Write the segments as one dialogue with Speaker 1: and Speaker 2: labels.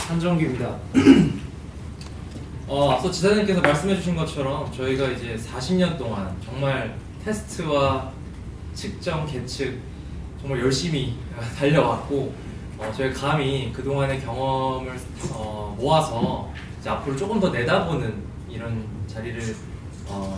Speaker 1: 한정규입니다. 앞서 지사장님께서 말씀해주신 것처럼 저희가 이제 40년 동안 정말 테스트와 측정, 계측 정말 열심히 달려왔고 저희 감히 그동안의 경험을 모아서 이제 앞으로 조금 더 내다보는 이런 자리를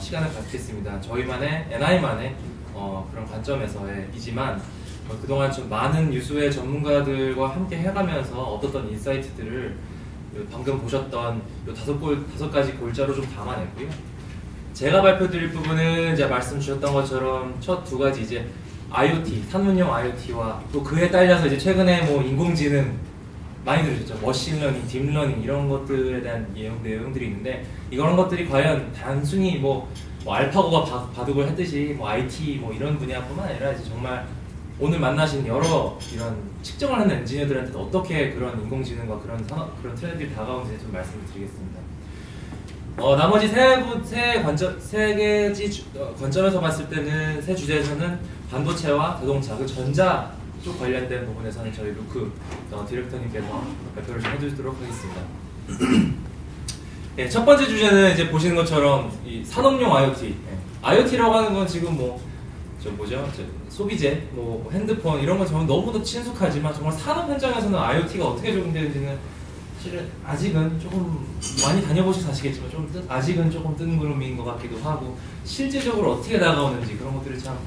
Speaker 1: 시간을 갖겠습니다. 저희만의 NI만의 그런 관점에서이지만 그동안 좀 많은 유수의 전문가들과 함께 해가면서 얻었던 인사이트들을 방금 보셨던 요 다섯 가지 골자로 좀 담아냈고요. 제가 발표드릴 부분은 이제 말씀 주셨던 것처럼 첫 두 가지 이제 IoT, 산문용 IoT와 또 그에 딸려서 이제 최근에 뭐 인공지능 많이 들으셨죠? 머신러닝, 딥러닝 이런 것들에 대한 내용들이 있는데 이런 것들이 과연 단순히 뭐 알파고가 바둑을 했듯이 뭐 IT 뭐 이런 분야뿐만 아니라 이제 정말 오늘 만나신 여러 이런 측정을 하는 엔지니어들한테 어떻게 그런 인공지능과 그런 트렌드들이 다가오는지 좀 말씀을 드리겠습니다. 나머지 세 관점에서 봤을 때는 세 주제에서는 반도체와 자동차, 그 전자 쪽 관련된 부분에서는 저희 루크 디렉터님께서 발표를 좀 해주도록 하겠습니다. 네, 첫 번째 주제는 이제 보시는 것처럼 이 산업용 IoT. IoT라고 하는 건 지금 소비재, 뭐 핸드폰 이런 건 정말 너무도 친숙하지만 정말 산업 현장에서는 IoT가 어떻게 적용되는지는 사실은 아직은 조금 많이 다녀보셔서 아시겠지만 아직은 조금 뜬구름인 것 같기도 하고 실제적으로 어떻게 다가오는지 그런 것들이 참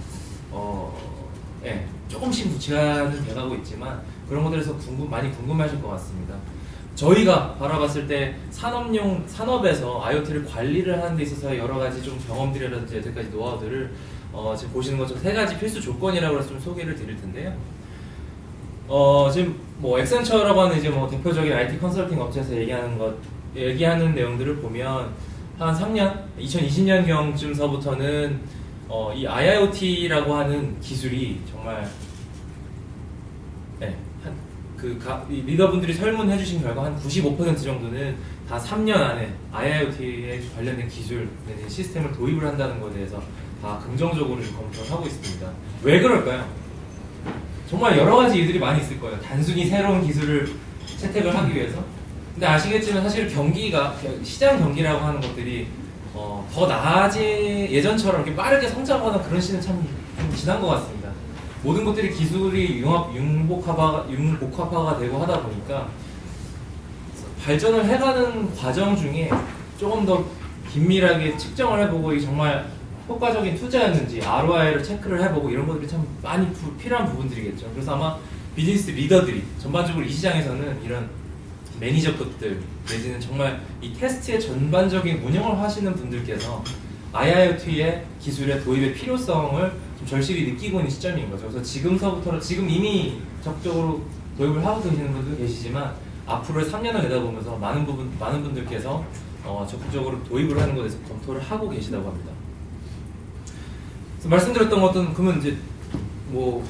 Speaker 1: 조금씩 묻혀가는 돼가고 있지만 그런 것들에서 많이 궁금해하실 것 같습니다. 저희가 바라봤을 때 산업에서 IoT를 관리를 하는 데 있어서 여러 가지 좀 경험들이라든지 여태까지 노하우들을 지금 보시는 것처럼 세 가지 필수 조건이라고 해서 좀 소개를 드릴 텐데요. 지금 뭐 엑센처라고 하는 이제 뭐 대표적인 IT 컨설팅 업체에서 얘기하는 내용들을 보면 한 2020년경쯤서부터는 이 IIoT라고 하는 기술이 정말 이 리더분들이 설문해 주신 결과 한 95% 정도는 다 3년 안에 IIoT에 관련된 기술, 시스템을 도입을 한다는 것에 대해서 다 긍정적으로 검토를 하고 있습니다. 왜 그럴까요? 정말 여러 가지 이유들이 많이 있을 거예요. 단순히 새로운 기술을 채택을 하기 위해서. 근데 아시겠지만 사실 시장 경기라고 하는 것들이 더 예전처럼 이렇게 빠르게 성장하는 그런 시는 참 지난 것 같습니다. 모든 것들이 기술이 융복합화가 되고 하다 보니까 발전을 해가는 과정 중에 조금 더 긴밀하게 측정을 해보고 정말 효과적인 투자였는지 ROI를 체크를 해보고 이런 것들이 참 많이 필요한 부분들이겠죠. 그래서 아마 비즈니스 리더들이 전반적으로 이 시장에서는 이런 매니저급들 내지는 정말 이 테스트의 전반적인 운영을 하시는 분들께서 IIoT의 기술의 도입의 필요성을 좀 절실히 느끼고 있는 시점인 거죠. 그래서 지금 이미 적극적으로 도입을 하고 계시는 분들도 계시지만 앞으로의 3년을 내다보면서 많은 분들께서 적극적으로 도입을 하는 것에 대해서 검토를 하고 계시다고 합니다. 그래서 말씀드렸던 것은 그러면 이제 뭐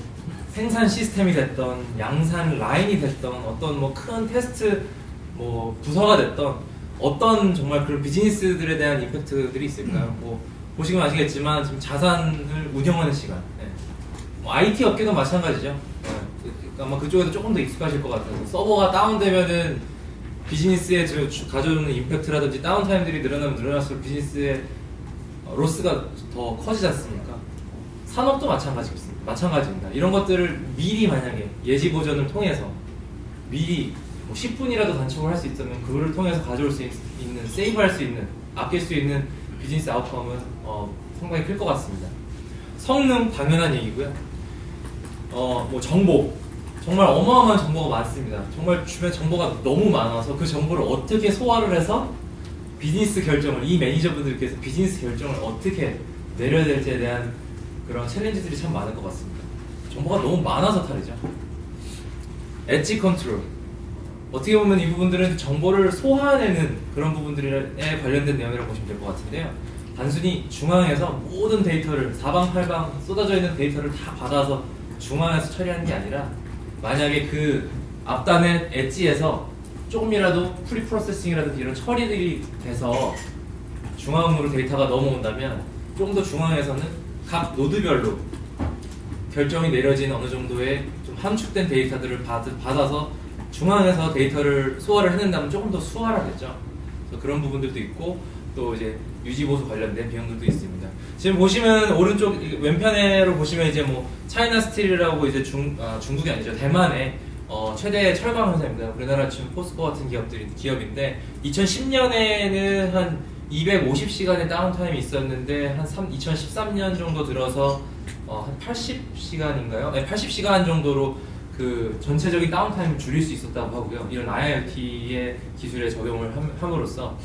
Speaker 1: 생산 시스템이 됐던 양산 라인이 됐던 어떤 뭐 큰 테스트 뭐 부서가 됐던 어떤 정말 그런 비즈니스들에 대한 임팩트들이 있을까요? 뭐 보시면 아시겠지만 지금 자산을 운영하는 시간, 뭐 IT 업계도 마찬가지죠. 아마 그쪽에도 조금 더 익숙하실 것 같아요. 서버가 다운되면은 비즈니스에 가져오는 임팩트라든지 다운타임들이 늘어날수록 비즈니스의 로스가 더 커지지 않습니까? 산업도 마찬가지입니다. 이런 것들을 미리 만약에 예지 보전을 통해서 미리 뭐 10분이라도 단축을 할 수 있다면 그거를 통해서 가져올 수 있는, 세이브할 수 있는, 아낄 수 있는 비즈니스 아웃컴은 상당히 클 것 같습니다. 성능 당연한 얘기고요. 뭐 정보, 정말 어마어마한 정보가 많습니다. 정말 주변 정보가 너무 많아서 그 정보를 어떻게 소화를 해서 비즈니스 결정을, 이 매니저분들께서 비즈니스 결정을 어떻게 내려야 될지에 대한 그런 챌린지들이 참 많을 것 같습니다. 정보가 너무 많아서 탈이죠. 엣지 컨트롤, 어떻게 보면 이 부분들은 정보를 소화해내는 그런 부분들에 관련된 내용이라고 보시면 될 것 같은데요. 단순히 중앙에서 모든 데이터를 사방팔방 쏟아져 있는 데이터를 다 받아서 중앙에서 처리하는 게 아니라 만약에 그 앞단의 엣지에서 조금이라도 프리프로세싱이라든지 이런 처리들이 돼서 중앙으로 데이터가 넘어온다면 좀 더 중앙에서는 각 노드별로 결정이 내려진 어느 정도의 좀 함축된 데이터들을 받아서 중앙에서 데이터를 소화를 해낸다면 조금 더 수월하겠죠. 그래서 그런 부분들도 있고 또 이제 유지 보수 관련된 비용들도 있습니다. 지금 보시면 오른쪽 왼편으로 보시면 이제 뭐 차이나 스틸이라고 이제 중국이 아니죠, 대만의 최대 철강 회사입니다. 우리나라 지금 포스코 같은 기업인데 2010년에는 한 250시간의 다운타임이 있었는데 한 2013년 정도 들어서 한 80시간인가요? 네, 80시간 정도로 그 전체적인 다운타임을 줄일 수 있었다고 하고요. 이런 IoT의 기술에 적용을 함으로써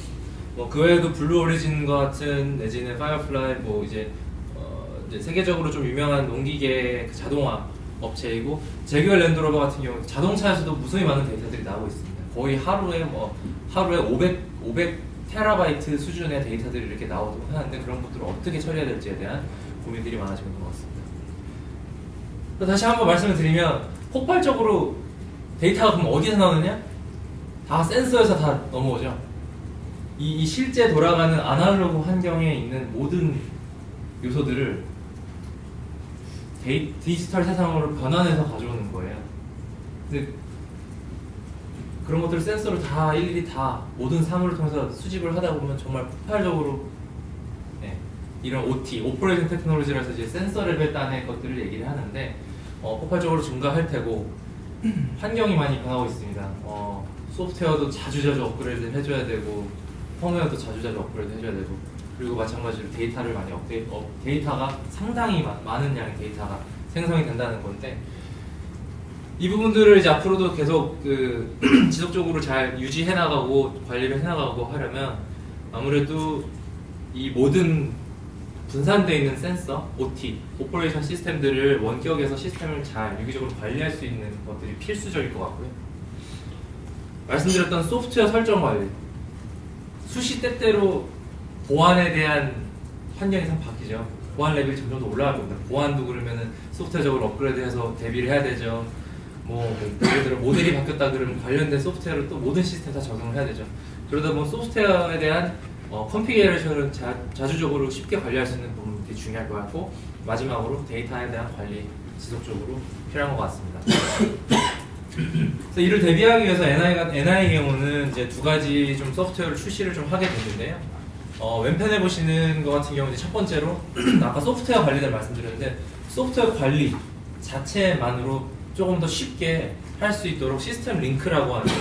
Speaker 1: 뭐 그 외에도 블루 오리진과 같은 내지는 파이어플라이 뭐 이제 세계적으로 좀 유명한 농기계 그 자동화 업체이고 제규어 랜드로버 같은 경우 자동차에서도 무수히 많은 데이터들이 나오고 있습니다. 거의 하루에 500 테라바이트 수준의 데이터들이 이렇게 나오고 하는데 그런 것들을 어떻게 처리해야 될지에 대한 고민들이 많아지고 있는 것 같습니다. 다시 한번 말씀을 드리면 폭발적으로 데이터가 그럼 어디서 나오느냐? 다 센서에서 다 넘어오죠. 이 실제 돌아가는 아날로그 환경에 있는 모든 요소들을 디지털 세상으로 변환해서 가져오는 거예요. 근데 그런 것들을 센서로 다 일일이 다 모든 사물을 통해서 수집을 하다 보면 정말 폭발적으로 이런 OT, 오퍼레이션 테크놀로지라서 이제 센서 레벨 단의 것들을 얘기를 하는데 폭발적으로 증가할 테고 환경이 많이 변하고 있습니다. 소프트웨어도 자주자주 업그레이드 해줘야 되고 펌웨어도 자주자주 업그레이드 해줘야 되고 그리고 마찬가지로 데이터를 많이 데이터가 상당히 많은 양의 데이터가 생성이 된다는 건데 이 부분들을 이제 앞으로도 계속 그 지속적으로 잘 유지해 나가고 관리를 해 나가고 하려면 아무래도 이 모든 분산되어 있는 센서, OT, 오퍼레이션 시스템들을 원격에서 시스템을 잘 유기적으로 관리할 수 있는 것들이 필수적일 것 같고요. 말씀드렸던 소프트웨어 설정 관리, 수시 때때로 보안에 대한 환경이 참 바뀌죠. 보안 레벨이 점점 더 올라가고 있습니다. 보안도 그러면은 소프트웨어적으로 업그레이드해서 대비를 해야 되죠. 뭐 예를 들어 모델이 바뀌었다 그러면 관련된 소프트웨어를 또 모든 시스템 다 적용을 해야 되죠. 그러다 보면 소프트웨어에 대한 컨피그레이션을 자주적으로 쉽게 관리할 수 있는 부분이 되게 중요할 것 같고 마지막으로 데이터에 대한 관리 지속적으로 필요한 것 같습니다. 그래서 이를 대비하기 위해서 NI의 경우는 이제 두 가지 좀 소프트웨어를 출시를 좀 하게 됐는데요. 왼편에 보시는 것 같은 경우는 첫 번째로 아까 소프트웨어 관리를 말씀드렸는데 소프트웨어 관리 자체만으로 조금 더 쉽게 할 수 있도록 시스템 링크라고 하는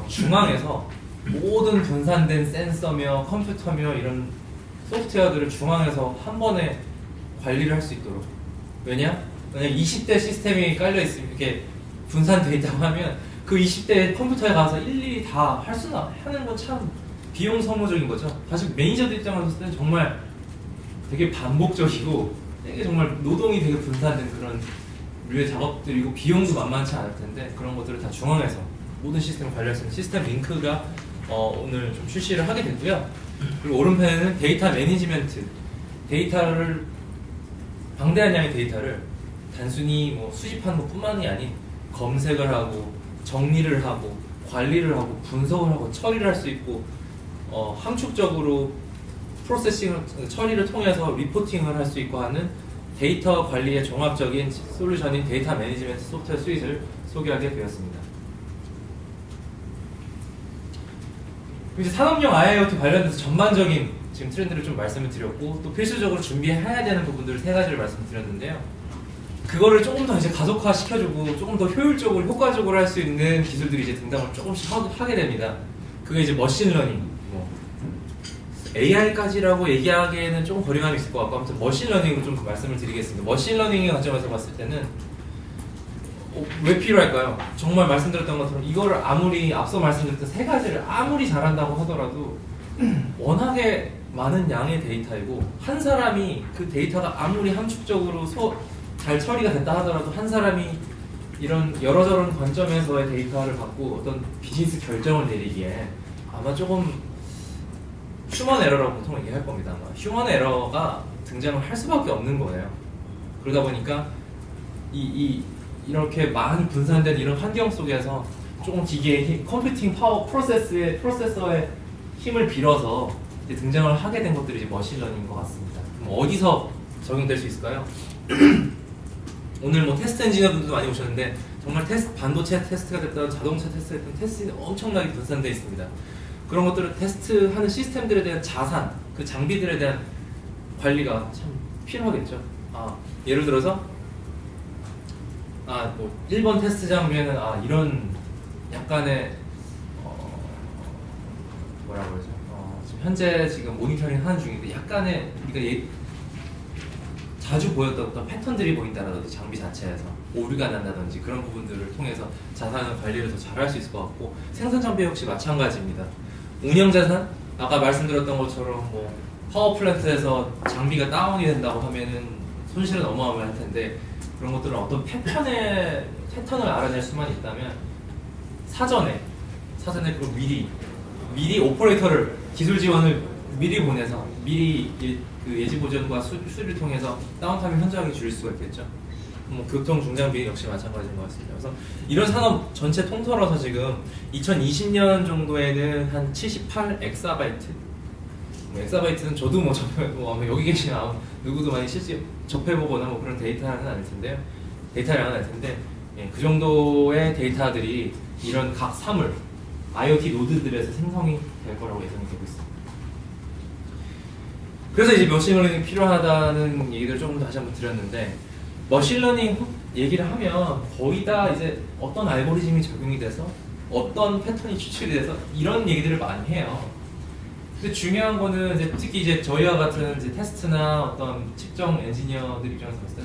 Speaker 1: 중앙에서 모든 분산된 센서며 컴퓨터며 이런 소프트웨어들을 중앙에서 한 번에 관리를 할 수 있도록 왜냐 20대 시스템이 깔려 있으면 이렇게 분산되어 있다고 하면 그 20대 컴퓨터에 가서 일일이 다 할 수나 하는 건 참 비용 소모적인 거죠. 사실 매니저들 입장에서 봤을 때는 정말 되게 반복적이고 되게 정말 노동이 되게 분산된 그런 류의 작업들이고 비용도 만만치 않을 텐데 그런 것들을 다 중앙에서 모든 시스템을 관리할 수 있는 시스템 링크가 오늘 좀 출시를 하게 됐고요. 그리고 오른편에는 데이터 매니지먼트, 데이터를 방대한 양의 데이터를 단순히 뭐 수집하는 것뿐만이 아닌 검색을 하고 정리를 하고 관리를 하고 분석을 하고 처리를 할 수 있고 함축적으로 프로세싱 처리를 통해서 리포팅을 할 수 있고 하는 데이터 관리의 종합적인 솔루션인 데이터 매니지먼트 소프트웨어 스윗을 소개하게 되었습니다. 이제 산업용 IoT 관련해서 전반적인 지금 트렌드를 좀 말씀을 드렸고 또 필수적으로 준비해야 되는 부분들을 세 가지를 말씀드렸는데요. 그거를 조금 더 이제 가속화 시켜주고 조금 더 효율적으로 효과적으로 할 수 있는 기술들이 이제 등장을 조금씩 하게 됩니다. 그게 이제 머신러닝, AI까지라고 얘기하기에는 조금 거리감이 있을 것 같고 아무튼 머신러닝으로 좀 말씀을 드리겠습니다. 머신러닝의 관점에서 봤을 때는 왜 필요할까요? 정말 말씀드렸던 것처럼 이거를 아무리 앞서 말씀드렸던 세 가지를 아무리 잘한다고 하더라도 워낙에 많은 양의 데이터이고 한 사람이 그 데이터가 아무리 함축적으로 잘 처리가 됐다 하더라도 한 사람이 이런 여러저런 관점에서의 데이터를 갖고 어떤 비즈니스 결정을 내리기에 아마 조금 휴먼 에러라고 보통 얘기할 겁니다. 아마 휴먼 에러가 등장을 할 수밖에 없는 거예요. 그러다 보니까 이렇게 많이 분산된 이런 환경 속에서 조금 기계의 힘, 컴퓨팅 파워 프로세서의 힘을 빌어서 이제 등장을 하게 된 것들이 이제 머신러닝인 것 같습니다. 그럼 어디서 적용될 수 있을까요? 오늘 뭐 테스트 엔지니어분들도 많이 오셨는데 정말 반도체 테스트가 됐던 자동차 테스트가 됐던 테스트가 엄청나게 분산되어 있습니다. 그런 것들을 테스트하는 시스템들에 대한 자산, 그 장비들에 대한 관리가 참 필요하겠죠. 예를 들어서 뭐 1번 테스트장 위에는 이런 약간의 뭐라고 그러죠? 지금 현재 지금 모니터링 하는 중인데 약간의 우리가 자주 보였던 어떤 패턴들이 보인다라든지 장비 자체에서 오류가 난다든지 그런 부분들을 통해서 자산 관리를 더 잘할 수 있을 것 같고, 생산 장비 역시 마찬가지입니다. 운영 자산, 아까 말씀드렸던 것처럼 뭐 파워 플랜트에서 장비가 다운이 된다고 하면은 손실은 어마어마할 텐데, 그런 것들은 어떤 패턴을 알아낼 수만 있다면 사전에 그 미리 오퍼레이터를 기술 지원을 미리 보내서 미리 그 예지 보전과 수리를 통해서 다운타임을 현저하게 줄일 수가 있겠죠. 뭐 교통 중장비 역시 마찬가지인 것 같습니다. 그래서 이런 산업 전체 통틀어서 지금 2020년 정도에는 한 78 엑사바이트. 엑사바이트는 저도 여기 계신 누구도 많이 실제 접해보거나 뭐 그런 데이터는 아닐 텐데요. 데이터량은 아닐 텐데, 그 정도의 데이터들이 이런 각 사물 IoT 노드들에서 생성이 될 거라고 예상이 되고 있습니다. 그래서 이제 머신러닝이 필요하다는 얘기를 조금 더 다시 한번 드렸는데, 머신러닝 얘기를 하면 거의 다 이제 어떤 알고리즘이 적용이 돼서 어떤 패턴이 추출이 돼서 이런 얘기들을 많이 해요. 근데 중요한 거는 이제 특히 이제 저희와 같은 이제 테스트나 어떤 측정 엔지니어들 입장에서 봤을 때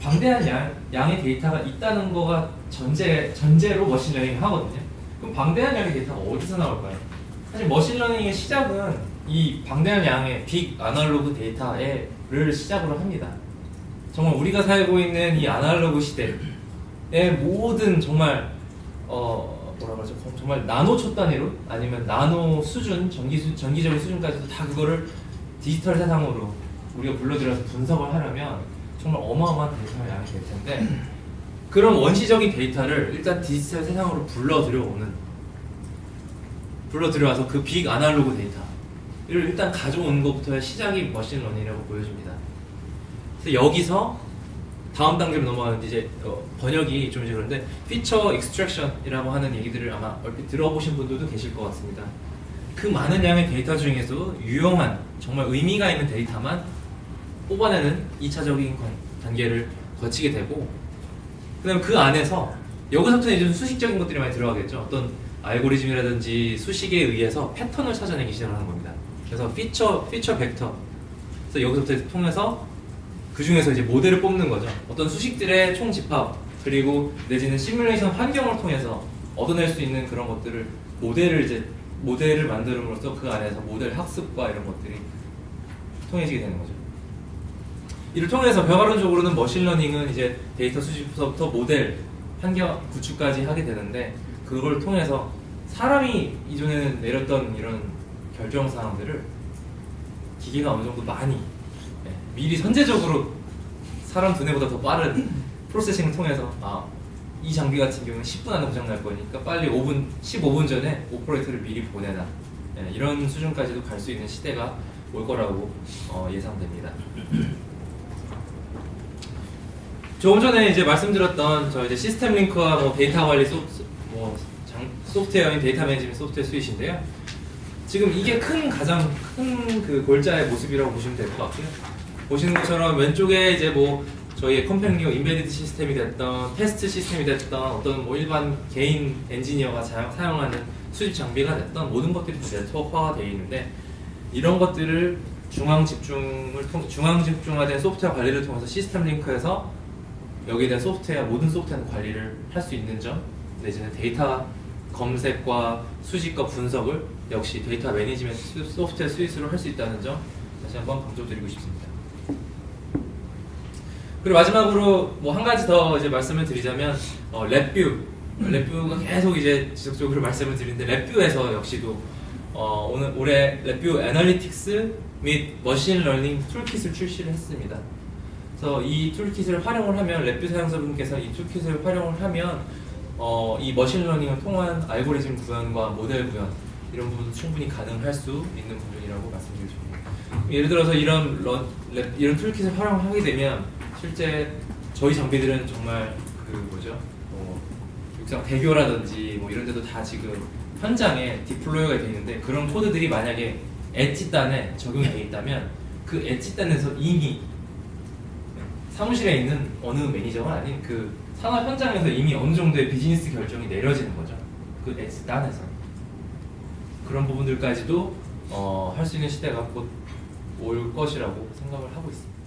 Speaker 1: 방대한 양의 데이터가 있다는 거가 전제로 머신러닝을 하거든요. 그럼 방대한 양의 데이터가 어디서 나올까요? 사실 머신러닝의 시작은 이 방대한 양의 빅 아날로그 데이터를 시작으로 합니다. 정말 우리가 살고 있는 이 아날로그 시대의 모든 정말 뭐라고 하죠? 정말 나노 초 단위로 아니면 나노 수준, 전기적인 수준까지도 다 그거를 디지털 세상으로 우리가 불러들여서 분석을 하려면 정말 어마어마한 데이터의 양이 될 텐데, 그런 원시적인 데이터를 일단 디지털 세상으로 불러들여와서 그 빅 아날로그 데이터를 일단 가져오는 것부터의 시작이 머신러닝이라고 보여집니다. 그래서 여기서 다음 단계로 넘어가는데 이제 번역이 좀 이제 그런데 피처 익스트랙션이라고 하는 얘기들을 아마 얼핏 들어보신 분들도 계실 것 같습니다. 그 많은 양의 데이터 중에서 유용한 정말 의미가 있는 데이터만 뽑아내는 2차적인 단계를 거치게 되고, 그다음에 그 안에서 여기서부터 이제 수식적인 것들이 많이 들어가겠죠. 어떤 알고리즘이라든지 수식에 의해서 패턴을 찾아내기 시작하는 겁니다. 그래서 피처 벡터. 그래서 여기서부터 통해서 그 중에서 이제 모델을 뽑는 거죠. 어떤 수식들의 총 집합, 그리고 내지는 시뮬레이션 환경을 통해서 얻어낼 수 있는 그런 것들을 모델을 만들음으로써 그 안에서 모델 학습과 이런 것들이 통해지게 되는 거죠. 이를 통해서 결과론적으로는 머신러닝은 이제 데이터 수집부터 모델 환경 구축까지 하게 되는데, 그걸 통해서 사람이 이전에는 내렸던 이런 결정 사항들을 기계가 어느 정도 많이 미리 선제적으로 사람 두뇌보다 더 빠른 프로세싱을 통해서 이 장비 같은 경우는 10분 안에 고장 날 거니까 빨리 15분 전에 오퍼레이터를 미리 보내라, 이런 수준까지도 갈 수 있는 시대가 올 거라고 예상됩니다. 조금 전에 이제 말씀드렸던 저 이제 시스템 링크와 뭐 데이터 관리 소프트웨어인 데이터 매니지먼트 소프트웨어 스윗인데요. 지금 이게 가장 큰 그 골자의 모습이라고 보시면 될 것 같고요. 보시는 것처럼 왼쪽에 이제 뭐 저희의 컴팩리오 인베디드 시스템이 됐던 테스트 시스템이 됐던 어떤 뭐 일반 개인 엔지니어가 사용하는 수집 장비가 됐던 모든 것들이 네트워크화가 되어 있는데, 이런 것들을 중앙 집중화된 소프트웨어 관리를 통해서 시스템 링크에서 여기에 대한 모든 소프트웨어 관리를 할 수 있는 점, 내지는 데이터 검색과 수집과 분석을 역시 데이터 매니지먼트 소프트웨어 스위스로 할 수 있다는 점 다시 한번 강조드리고 싶습니다. 그리고 마지막으로 뭐 한 가지 더 이제 말씀을 드리자면 랩뷰가 계속 이제 지속적으로 말씀을 드리는데, 랩뷰에서 역시도 올해 랩뷰 애널리틱스 및 머신러닝 툴킷을 출시를 했습니다. 그래서 이 툴킷을 활용을 하면 랩뷰 사용자분께서 이 툴킷을 활용을 하면 이 머신러닝을 통한 알고리즘 구현과 모델 구현 이런 부분도 충분히 가능할 수 있는 부분이라고 말씀드리고 싶습니다. 예를 들어서 이런 툴킷을 활용하게 되면 실제 저희 장비들은 정말 육상 대교라든지 뭐 이런 데도 다 지금 현장에 디플로이가 돼 있는데 그런 코드들이 만약에 엣지단에 적용이 돼 있다면 그 엣지단에서 이미 사무실에 있는 어느 매니저가 아닌 그 산업 현장에서 이미 어느 정도의 비즈니스 결정이 내려지는 거죠. 그 엣지단에서 그런 부분들까지도 할 수 있는 시대가 곧 올 것이라고 생각을 하고 있습니다.